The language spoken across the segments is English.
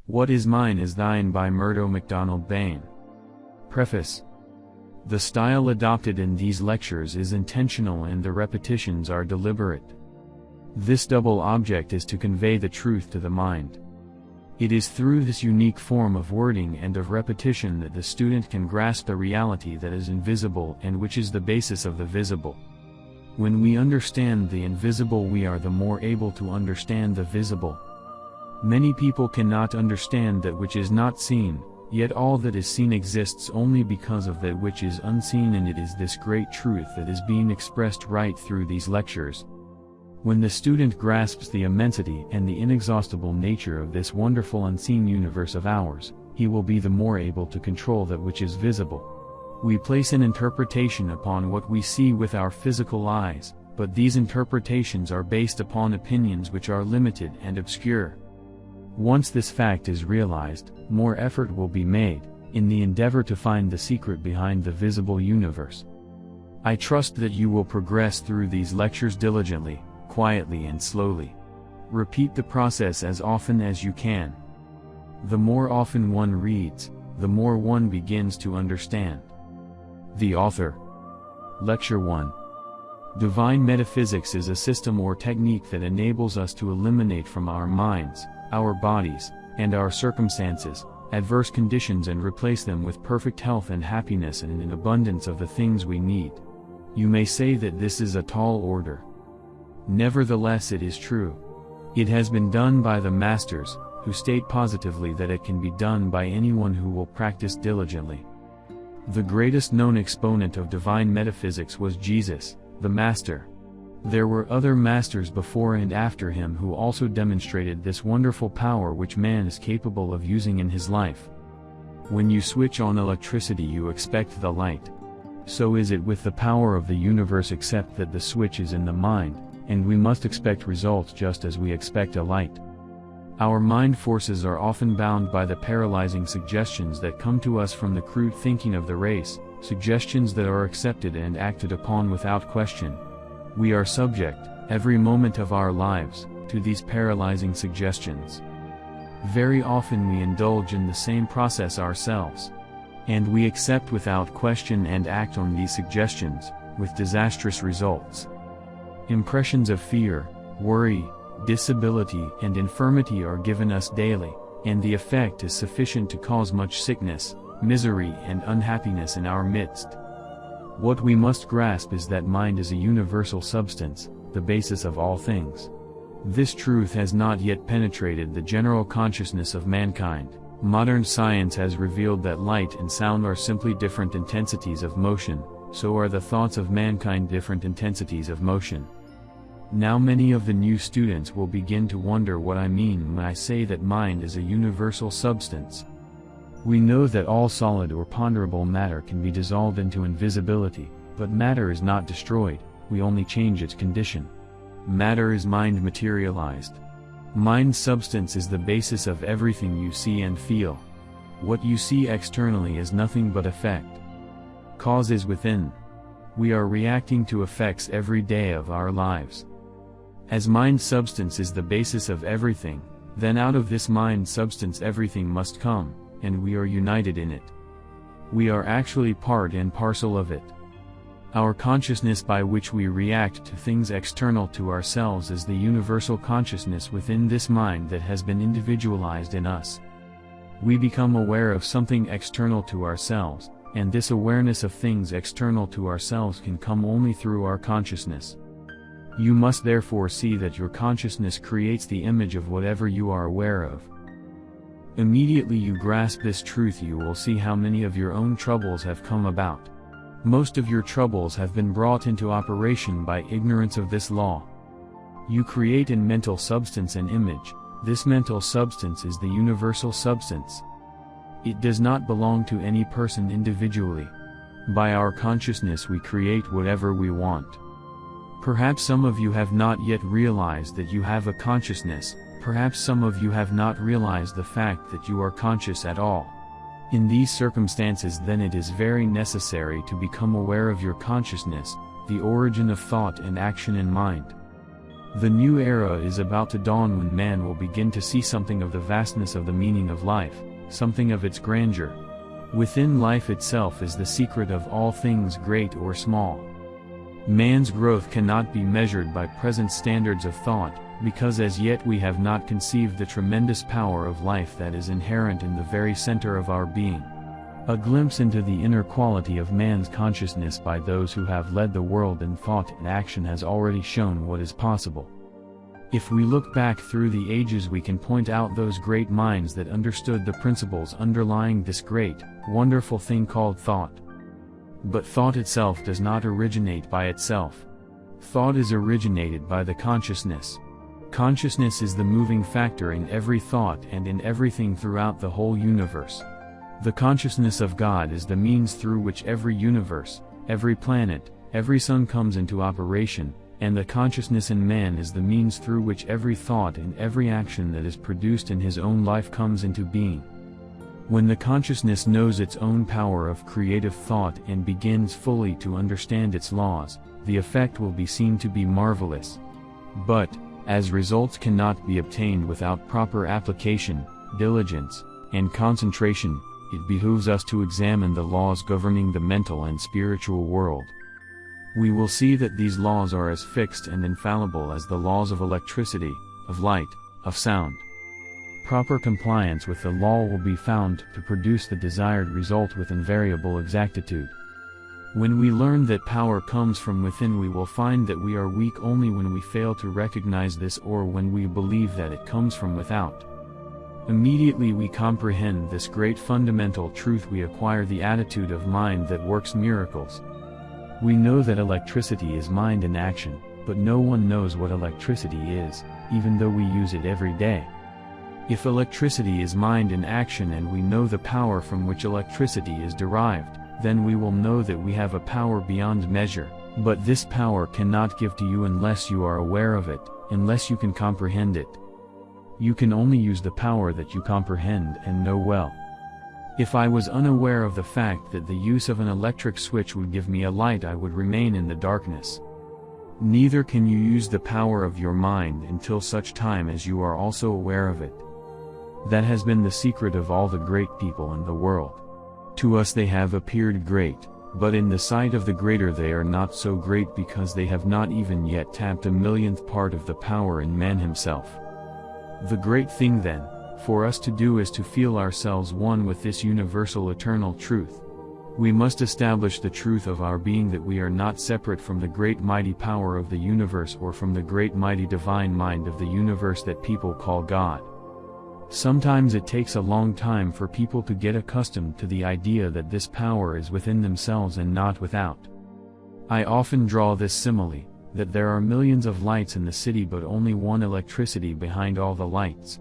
What is Mine is Thine by MURDO MACDONALD-BAYNE. Preface. The style adopted in these lectures is intentional and the repetitions are deliberate. This double object is to convey the truth to the mind. It is through this unique form of wording and of repetition that the student can grasp the reality that is invisible and which is the basis of the visible. When we understand the invisible, we are the more able to understand the visible. Many people cannot understand that which is not seen, yet all that is seen exists only because of that which is unseen, and it is this great truth that is being expressed right through these lectures. When the student grasps the immensity and the inexhaustible nature of this wonderful unseen universe of ours, he will be the more able to control that which is visible. We place an interpretation upon what we see with our physical eyes, but these interpretations are based upon opinions which are limited and obscure. Once this fact is realized, more effort will be made, in the endeavor to find the secret behind the visible universe. I trust that you will progress through these lectures diligently, quietly and slowly. Repeat the process as often as you can. The more often one reads, the more one begins to understand. The author. Lecture 1. Divine metaphysics is a system or technique that enables us to eliminate from our minds, our bodies, and our circumstances, adverse conditions and replace them with perfect health and happiness and an abundance of the things we need. You may say that this is a tall order. Nevertheless, it is true. It has been done by the masters, who state positively that it can be done by anyone who will practice diligently. The greatest known exponent of divine metaphysics was Jesus, the Master. There were other masters before and after him who also demonstrated this wonderful power which man is capable of using in his life. When you switch on electricity, you expect the light. So is it with the power of the universe, except that the switch is in the mind, and we must expect results just as we expect a light. Our mind forces are often bound by the paralyzing suggestions that come to us from the crude thinking of the race, suggestions that are accepted and acted upon without question. We are subject, every moment of our lives, to these paralyzing suggestions. Very often we indulge in the same process ourselves. And we accept without question and act on these suggestions, with disastrous results. Impressions of fear, worry, disability and infirmity are given us daily, and the effect is sufficient to cause much sickness, misery and unhappiness in our midst. What we must grasp is that mind is a universal substance, the basis of all things. This truth has not yet penetrated the general consciousness of mankind. Modern science has revealed that light and sound are simply different intensities of motion, so are the thoughts of mankind different intensities of motion. Now many of the new students will begin to wonder what I mean when I say that mind is a universal substance. We know that all solid or ponderable matter can be dissolved into invisibility, but matter is not destroyed, we only change its condition. Matter is mind materialized. Mind substance is the basis of everything you see and feel. What you see externally is nothing but effect. Cause is within. We are reacting to effects every day of our lives. As mind substance is the basis of everything, then out of this mind substance everything must come, and we are united in it. We are actually part and parcel of it. Our consciousness by which we react to things external to ourselves is the universal consciousness within this mind that has been individualized in us. We become aware of something external to ourselves, and this awareness of things external to ourselves can come only through our consciousness. You must therefore see that your consciousness creates the image of whatever you are aware of. Immediately you grasp this truth, you will see how many of your own troubles have come about. Most of your troubles have been brought into operation by ignorance of this law. You create in mental substance an image. This mental substance is the universal substance. It does not belong to any person individually. By our consciousness we create whatever we want. Perhaps some of you have not yet realized that you have a consciousness. Perhaps some of you have not realized the fact that you are conscious at all. In these circumstances then it is very necessary to become aware of your consciousness, the origin of thought and action in mind. The new era is about to dawn when man will begin to see something of the vastness of the meaning of life, something of its grandeur. Within life itself is the secret of all things great or small. Man's growth cannot be measured by present standards of thought, because as yet we have not conceived the tremendous power of life that is inherent in the very center of our being. A glimpse into the inner quality of man's consciousness by those who have led the world in thought and action has already shown what is possible. If we look back through the ages, we can point out those great minds that understood the principles underlying this great, wonderful thing called thought. But thought itself does not originate by itself. Thought is originated by the consciousness. Consciousness is the moving factor in every thought and in everything throughout the whole universe. The consciousness of God is the means through which every universe, every planet, every sun comes into operation, and the consciousness in man is the means through which every thought and every action that is produced in his own life comes into being. When the consciousness knows its own power of creative thought and begins fully to understand its laws, the effect will be seen to be marvelous. But, as results cannot be obtained without proper application, diligence, and concentration, it behooves us to examine the laws governing the mental and spiritual world. We will see that these laws are as fixed and infallible as the laws of electricity, of light, of sound. Proper compliance with the law will be found to produce the desired result with invariable exactitude. When we learn that power comes from within, we will find that we are weak only when we fail to recognize this or when we believe that it comes from without. Immediately we comprehend this great fundamental truth, we acquire the attitude of mind that works miracles. We know that electricity is mind in action, but no one knows what electricity is, even though we use it every day. If electricity is mind in action and we know the power from which electricity is derived, then we will know that we have a power beyond measure, but this power cannot give to you unless you are aware of it, unless you can comprehend it. You can only use the power that you comprehend and know well. If I was unaware of the fact that the use of an electric switch would give me a light, I would remain in the darkness. Neither can you use the power of your mind until such time as you are also aware of it. That has been the secret of all the great people in the world. To us they have appeared great, but in the sight of the greater they are not so great because they have not even yet tapped a millionth part of the power in man himself. The great thing then, for us to do is to feel ourselves one with this universal eternal truth. We must establish the truth of our being, that we are not separate from the great mighty power of the universe or from the great mighty divine mind of the universe that people call God. Sometimes it takes a long time for people to get accustomed to the idea that this power is within themselves and not without. I often draw this simile, that there are millions of lights in the city but only one electricity behind all the lights.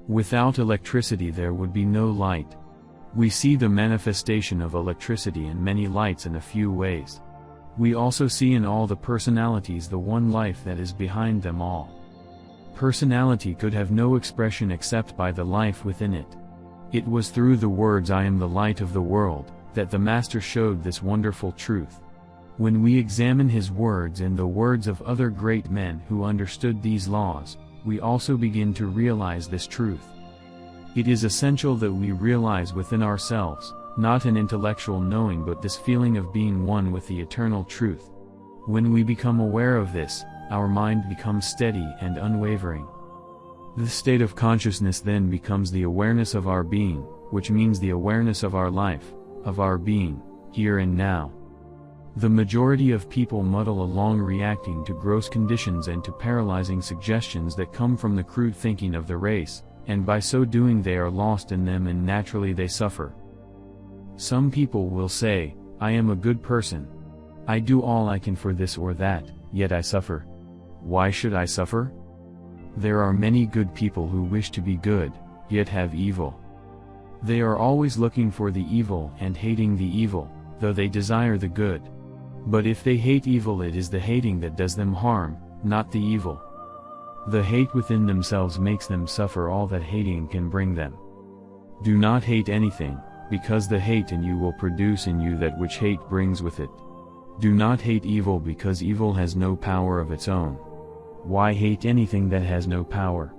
Without electricity there would be no light. We see the manifestation of electricity in many lights in a few ways. We also see in all the personalities the one life that is behind them all. Personality could have no expression except by the life within it. It was through the words "I am the light of the world" that the Master showed this wonderful truth. When we examine his words and the words of other great men who understood these laws, we also begin to realize this truth. It is essential that we realize within ourselves, not an intellectual knowing but this feeling of being one with the eternal truth. When we become aware of this, our mind becomes steady and unwavering. This state of consciousness then becomes the awareness of our being, which means the awareness of our life, of our being, here and now. The majority of people muddle along reacting to gross conditions and to paralyzing suggestions that come from the crude thinking of the race, and by so doing they are lost in them and naturally they suffer. Some people will say, "I am a good person. I do all I can for this or that, yet I suffer. Why should I suffer?" There are many good people who wish to be good, yet have evil. They are always looking for the evil and hating the evil, though they desire the good. But if they hate evil, it is the hating that does them harm, not the evil. The hate within themselves makes them suffer all that hating can bring them. Do not hate anything, because the hate in you will produce in you that which hate brings with it. Do not hate evil because evil has no power of its own. Why hate anything that has no power?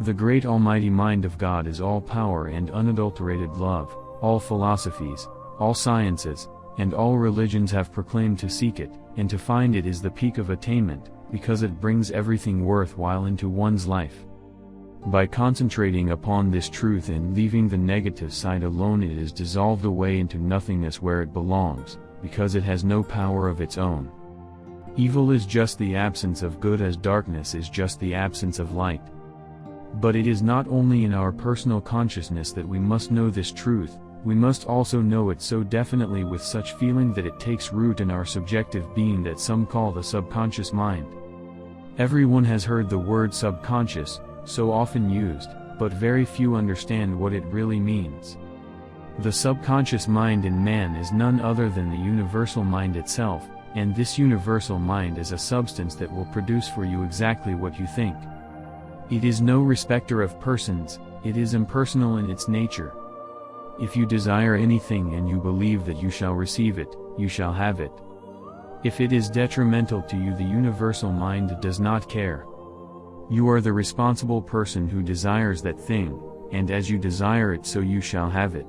The great almighty mind of God is all power and unadulterated love. All philosophies, all sciences, and all religions have proclaimed to seek it, and to find it is the peak of attainment, because it brings everything worthwhile into one's life. By concentrating upon this truth and leaving the negative side alone, it is dissolved away into nothingness where it belongs, because it has no power of its own. Evil is just the absence of good, as darkness is just the absence of light. But it is not only in our personal consciousness that we must know this truth, we must also know it so definitely with such feeling that it takes root in our subjective being that some call the subconscious mind. Everyone has heard the word subconscious, so often used, but very few understand what it really means. The subconscious mind in man is none other than the universal mind itself, and this universal mind is a substance that will produce for you exactly what you think. It is no respecter of persons, it is impersonal in its nature. If you desire anything and you believe that you shall receive it, you shall have it. If it is detrimental to you, the universal mind does not care. You are the responsible person who desires that thing, and as you desire it, so you shall have it.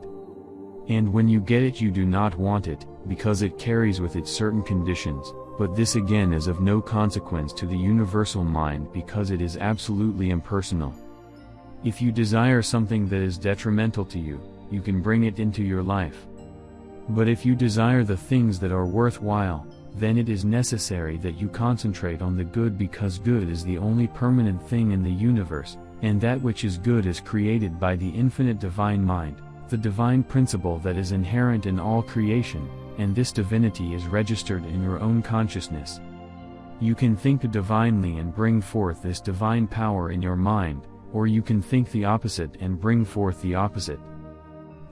And when you get it, you do not want it, because it carries with it certain conditions, but this again is of no consequence to the universal mind because it is absolutely impersonal. If you desire something that is detrimental to you, you can bring it into your life. But if you desire the things that are worthwhile, then it is necessary that you concentrate on the good, because good is the only permanent thing in the universe, and that which is good is created by the infinite divine mind, the divine principle that is inherent in all creation, and this divinity is registered in your own consciousness. You can think divinely and bring forth this divine power in your mind, or you can think the opposite and bring forth the opposite.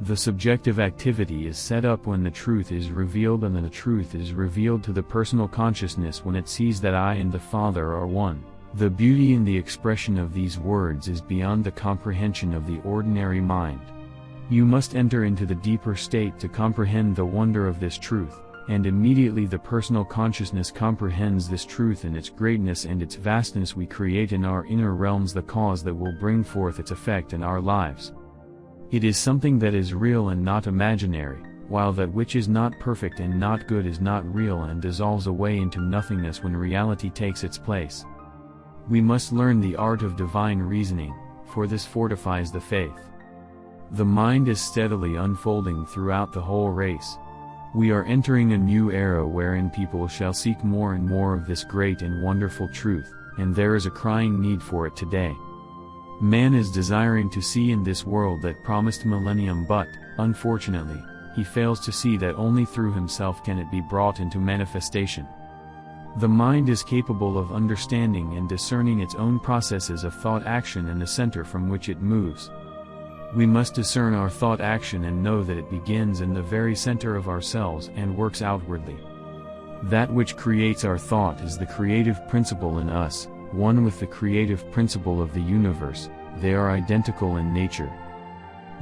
The subjective activity is set up when the truth is revealed, and the truth is revealed to the personal consciousness when it sees that I and the Father are one. The beauty in the expression of these words is beyond the comprehension of the ordinary mind. You must enter into the deeper state to comprehend the wonder of this truth, and immediately the personal consciousness comprehends this truth in its greatness and its vastness. We create in our inner realms the cause that will bring forth its effect in our lives. It is something that is real and not imaginary, while that which is not perfect and not good is not real and dissolves away into nothingness when reality takes its place. We must learn the art of divine reasoning, for this fortifies the faith. The mind is steadily unfolding throughout the whole race. We are entering a new era wherein people shall seek more and more of this great and wonderful truth, and there is a crying need for it today. Man is desiring to see in this world that promised millennium, but, unfortunately, he fails to see that only through himself can it be brought into manifestation. The mind is capable of understanding and discerning its own processes of thought-action and the center from which it moves. We must discern our thought-action and know that it begins in the very center of ourselves and works outwardly. That which creates our thought is the creative principle in us, one with the creative principle of the universe. They are identical in nature.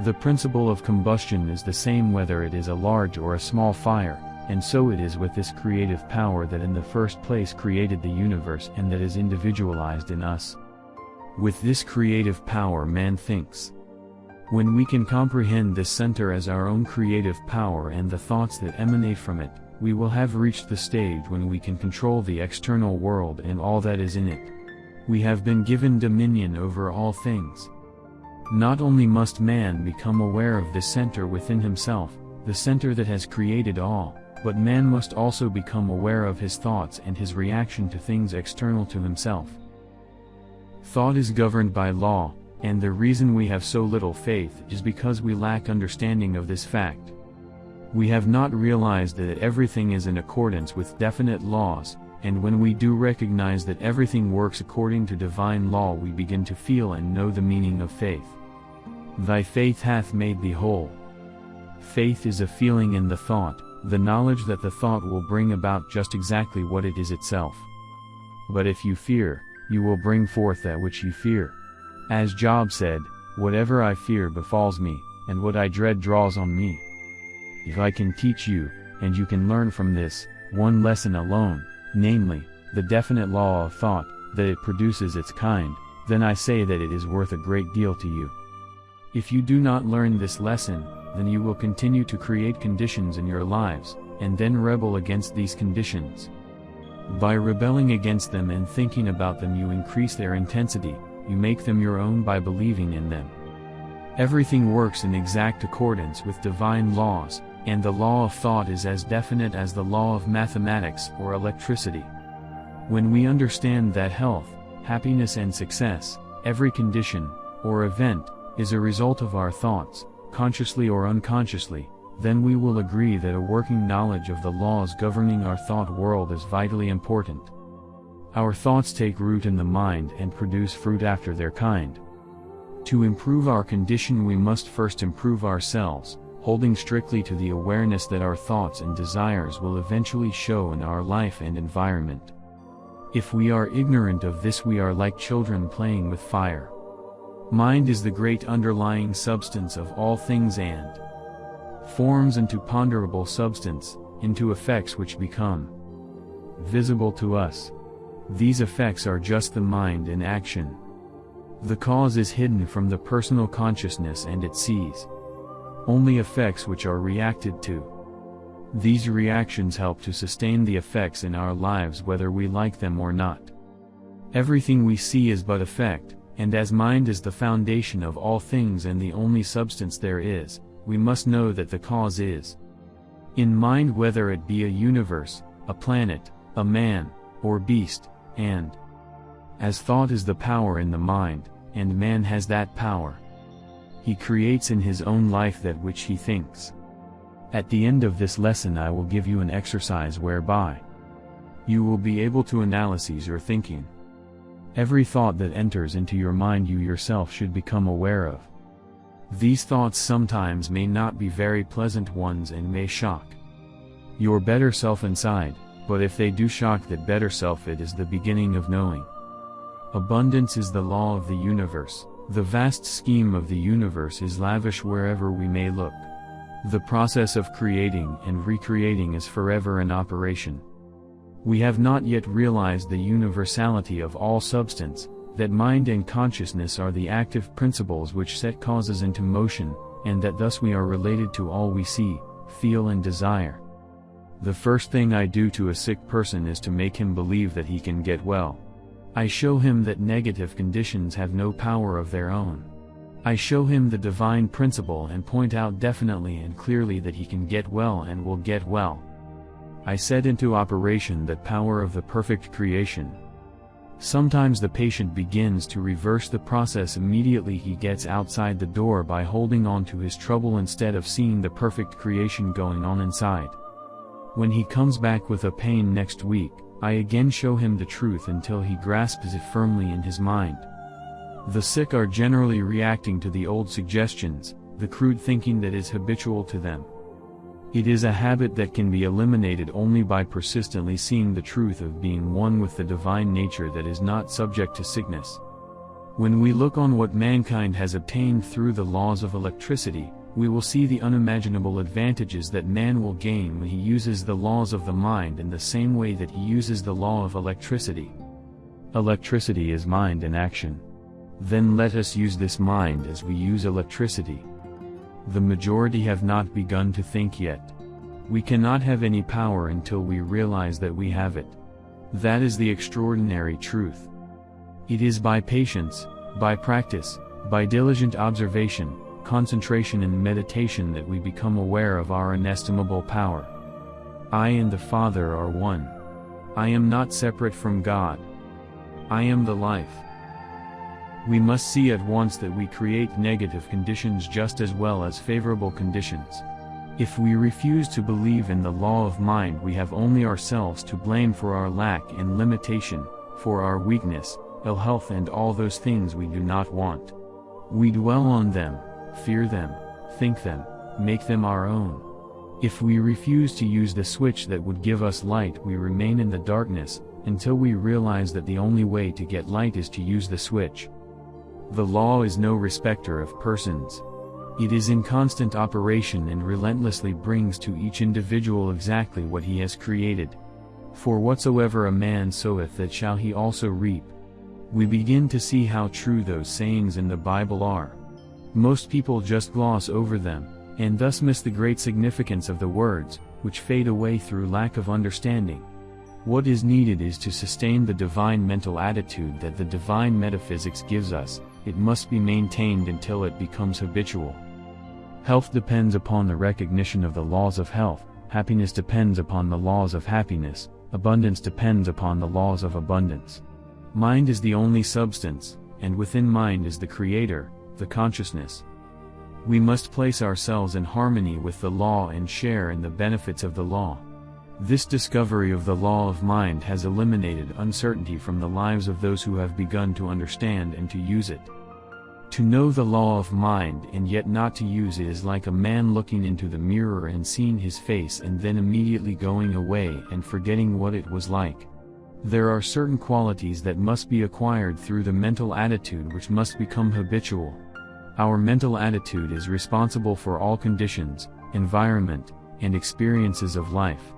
The principle of combustion is the same whether it is a large or a small fire, and so it is with this creative power that in the first place created the universe and that is individualized in us. With this creative power man thinks. When we can comprehend this center as our own creative power and the thoughts that emanate from it, we will have reached the stage when we can control the external world and all that is in it. We have been given dominion over all things. Not only must man become aware of this center within himself, the center that has created all, but man must also become aware of his thoughts and his reaction to things external to himself. Thought is governed by law, and the reason we have so little faith is because we lack understanding of this fact. We have not realized that everything is in accordance with definite laws, and when we do recognize that everything works according to divine law, we begin to feel and know the meaning of faith. Thy faith hath made thee whole. Faith is a feeling in the thought, the knowledge that the thought will bring about just exactly what it is itself. But if you fear, you will bring forth that which you fear. As Job said, "Whatever I fear befalls me, and what I dread draws on me." If I can teach you, and you can learn from this, one lesson alone, namely, the definite law of thought, that it produces its kind, then I say that it is worth a great deal to you. If you do not learn this lesson, then you will continue to create conditions in your lives, and then rebel against these conditions. By rebelling against them and thinking about them, you increase their intensity, you make them your own by believing in them. Everything works in exact accordance with divine laws, and the law of thought is as definite as the law of mathematics or electricity. When we understand that health, happiness and success, every condition, or event, is a result of our thoughts, consciously or unconsciously, then we will agree that a working knowledge of the laws governing our thought world is vitally important. Our thoughts take root in the mind and produce fruit after their kind. To improve our condition, we must first improve ourselves, holding strictly to the awareness that our thoughts and desires will eventually show in our life and environment. If we are ignorant of this, we are like children playing with fire. Mind is the great underlying substance of all things and forms into ponderable substance, into effects which become visible to us. These effects are just the mind in action. The cause is hidden from the personal consciousness and it sees only effects which are reacted to. These reactions help to sustain the effects in our lives whether we like them or not. Everything we see is but effect, and as mind is the foundation of all things and the only substance there is, we must know that the cause is in mind, whether it be a universe, a planet, a man, or beast, and as thought is the power in the mind, and man has that power. He creates in his own life that which he thinks. At the end of this lesson I will give you an exercise whereby you will be able to analyze your thinking. Every thought that enters into your mind you yourself should become aware of. These thoughts sometimes may not be very pleasant ones and may shock your better self inside, but if they do shock that better self, it is the beginning of knowing. Abundance is the law of the universe. The vast scheme of the universe is lavish wherever we may look. The process of creating and recreating is forever in operation. We have not yet realized the universality of all substance, that mind and consciousness are the active principles which set causes into motion, and that thus we are related to all we see, feel and desire. The first thing I do to a sick person is to make him believe that he can get well. I show him that negative conditions have no power of their own. I show him the divine principle and point out definitely and clearly that he can get well and will get well. I set into operation that power of the perfect creation. Sometimes the patient begins to reverse the process immediately he gets outside the door by holding on to his trouble instead of seeing the perfect creation going on inside. When he comes back with a pain next week, I again show him the truth until he grasps it firmly in his mind. The sick are generally reacting to the old suggestions, the crude thinking that is habitual to them. It is a habit that can be eliminated only by persistently seeing the truth of being one with the divine nature that is not subject to sickness. When we look on what mankind has obtained through the laws of electricity, we will see the unimaginable advantages that man will gain when he uses the laws of the mind in the same way that he uses the law of electricity. Electricity is mind in action. Then let us use this mind as we use electricity. The majority have not begun to think yet. We cannot have any power until we realize that we have it. That is the extraordinary truth. It is by patience, by practice, by diligent observation, concentration and meditation that we become aware of our inestimable power. I and the Father are one. I am not separate from God. I am the life. We must see at once that we create negative conditions just as well as favorable conditions. If we refuse to believe in the law of mind, we have only ourselves to blame for our lack and limitation, for our weakness, ill health and all those things we do not want. We dwell on them, fear them, think them, make them our own. If we refuse to use the switch that would give us light, we remain in the darkness, until we realize that the only way to get light is to use the switch. The law is no respecter of persons. It is in constant operation and relentlessly brings to each individual exactly what he has created. For whatsoever a man soweth, that shall he also reap, we begin to see how true those sayings in the Bible are. Most people just gloss over them, and thus miss the great significance of the words, which fade away through lack of understanding. What is needed is to sustain the divine mental attitude that the divine metaphysics gives us. It must be maintained until it becomes habitual. Health depends upon the recognition of the laws of health, happiness depends upon the laws of happiness, abundance depends upon the laws of abundance. Mind is the only substance, and within mind is the Creator, the consciousness. We must place ourselves in harmony with the law and share in the benefits of the law. This discovery of the law of mind has eliminated uncertainty from the lives of those who have begun to understand and to use it. To know the law of mind and yet not to use it is like a man looking into the mirror and seeing his face and then immediately going away and forgetting what it was like. There are certain qualities that must be acquired through the mental attitude which must become habitual. Our mental attitude is responsible for all conditions, environment, and experiences of life.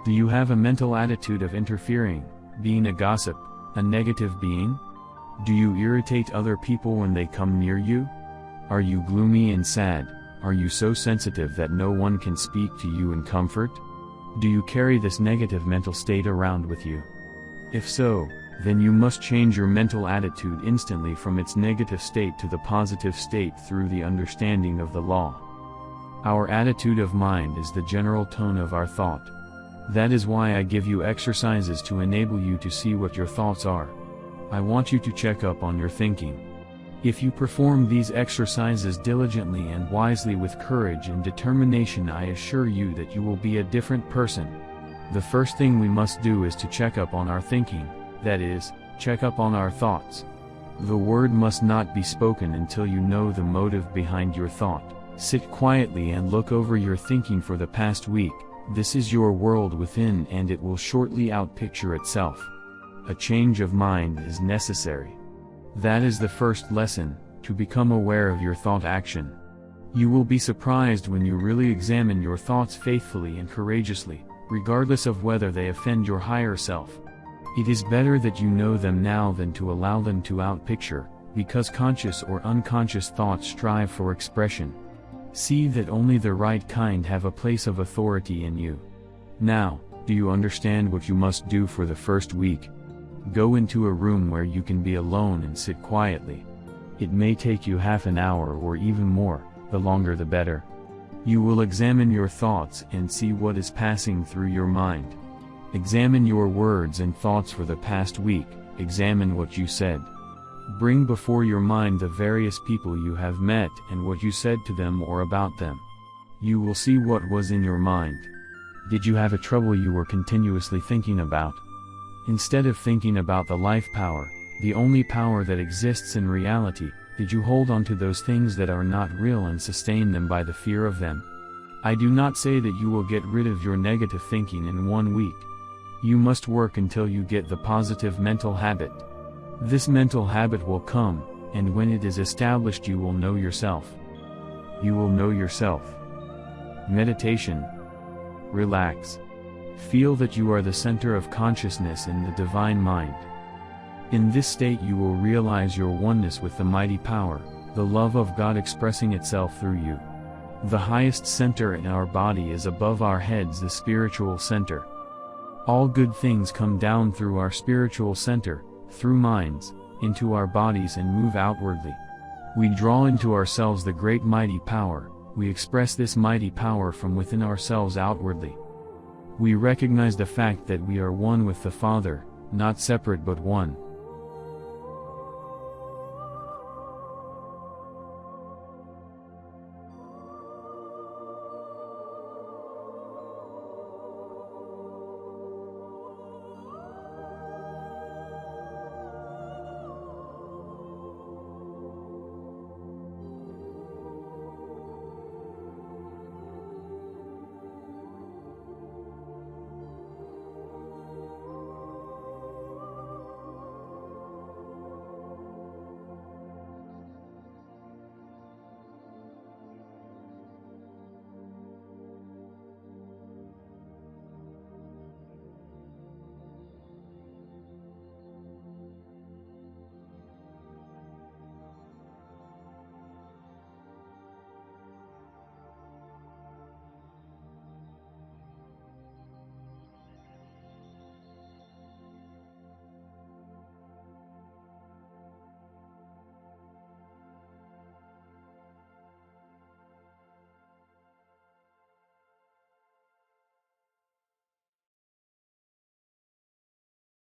Do you have a mental attitude of interfering, being a gossip, a negative being? Do you irritate other people when they come near you? Are you gloomy and sad? Are you so sensitive that no one can speak to you in comfort? Do you carry this negative mental state around with you? If so, then you must change your mental attitude instantly from its negative state to the positive state through the understanding of the law. Our attitude of mind is the general tone of our thought. That is why I give you exercises to enable you to see what your thoughts are. I want you to check up on your thinking. If you perform these exercises diligently and wisely with courage and determination, I assure you that you will be a different person. The first thing we must do is to check up on our thinking, that is, check up on our thoughts. The word must not be spoken until you know the motive behind your thought. Sit quietly and look over your thinking for the past week. This is your world within and it will shortly outpicture itself. A change of mind is necessary. That is the first lesson, to become aware of your thought action. You will be surprised when you really examine your thoughts faithfully and courageously, regardless of whether they offend your higher self. It is better that you know them now than to allow them to outpicture, because conscious or unconscious thoughts strive for expression. See that only the right kind have a place of authority in you. Now, do you understand what you must do for the first week? Go into a room where you can be alone and sit quietly. It may take you half an hour or even more, the longer the better. You will examine your thoughts and see what is passing through your mind. Examine your words and thoughts for the past week, examine what you said. Bring before your mind the various people you have met and what you said to them or about them. You will see what was in your mind. Did you have a trouble you were continuously thinking about? Instead of thinking about the life power, the only power that exists in reality, did you hold on to those things that are not real and sustain them by the fear of them? I do not say that you will get rid of your negative thinking in 1 week. You must work until you get the positive mental habit. This mental habit will come, and when it is established you will know yourself. You will know yourself. Meditation. Relax. Feel that you are the center of consciousness in the divine mind. In this state you will realize your oneness with the mighty power, the love of God expressing itself through you. The highest center in our body is above our heads, the spiritual center. All good things come down through our spiritual center, through minds, into our bodies and move outwardly. We draw into ourselves the great mighty power, we express this mighty power from within ourselves outwardly. We recognize the fact that we are one with the Father, not separate but one.